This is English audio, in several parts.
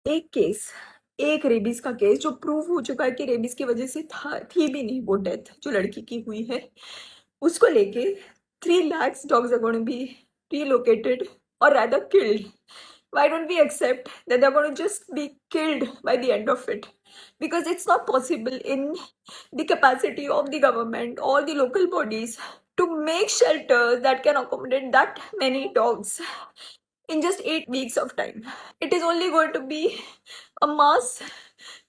एक केस, एक रेबीज का केस जो प्रूव हो चुका है कि रेबीज की वजह से थी भी नहीं वो डेथ जो लड़की की हुई है, उसको लेके 3 lakhs dogs are going to be relocated or rather killed. Why don't we accept that they're going to just be killed by the end of it? Because it's not possible in the capacity of the government or the local bodies to make shelters that can accommodate that many dogs in just 8 weeks of time. It is only going to be a mass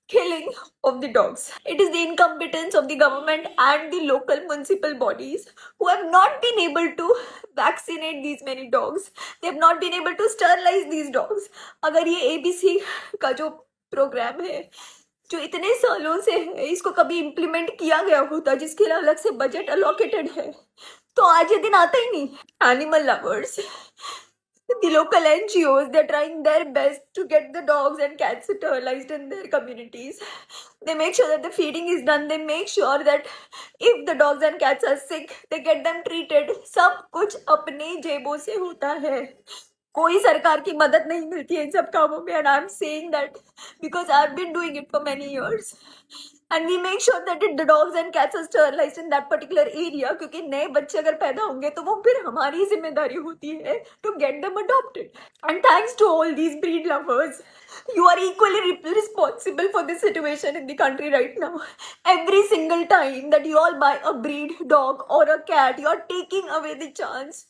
killing of the dogs. It is the incompetence of the government and the local municipal bodies who have not been able to vaccinate these many dogs. They have not been able to sterilize these dogs. अगर ये ABC का जो programme है जो इतने सालों से है इसको कभी इम्प्लीमेंट किया गया होता जिसके लिए अलग से बजट अलोकेटेड है तो आज ये दिन आता ही नहीं. Animal lovers, the local NGOs, they're trying their best to get the dogs and cats sterilized in their communities. They make sure that the feeding is done. They make sure that if the dogs and cats are sick, they get them treated. सब कुछ अपने जेबों से होता है. कोई सरकार की मदद नहीं मिलती है इन सब कामों में. And I'm saying that because I've been doing it for many years. And we make sure that the dogs and cats are sterilized in that particular area क्योंकि नए बच्चे अगर पैदा होंगे तो वो फिर हमारी जिम्मेदारी होती है to get them adopted. And thanks to all these breed lovers, you are equally responsible for this situation in the country right now. Every single time that you all buy a breed dog or a cat, you are taking away the chance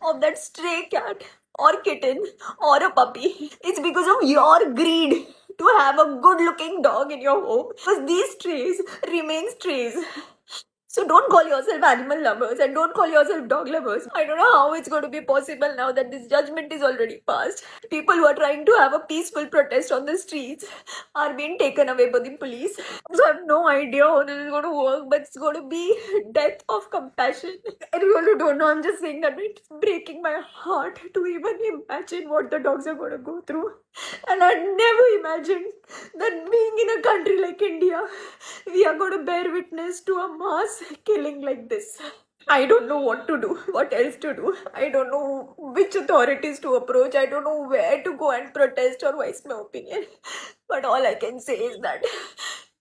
of that stray cat or kitten or a puppy. It's because of your greed to have a good looking dog in your home because these strays remain strays. So don't call yourself animal lovers and don't call yourself dog lovers. I don't know how it's going to be possible now that this judgment is already passed. People who are trying to have a peaceful protest on the streets are being taken away by the police. So I have no idea how this is going to work, but it's going to be death of compassion. I really don't know. I'm just saying that it's breaking my heart to even imagine what the dogs are going to go through. And I never imagined that being in a country like India, we are going to bear witness to a mass killing like this. I don't know what to do, what else to do. I don't know which authorities to approach. I don't know where to go and protest or voice my opinion. But all I can say is that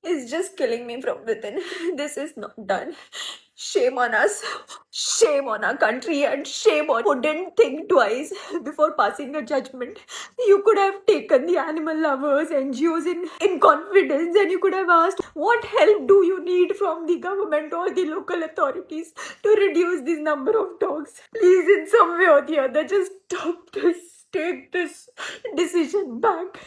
it's just killing me from within. This is not done. Shame on us, shame on our country, and shame on who didn't think twice before passing a judgment. You could have taken the animal lovers, NGOs in confidence, and you could have asked, what help do you need from the government or the local authorities to reduce this number of dogs? Please, in some way or the other, just stop this. Take this decision back.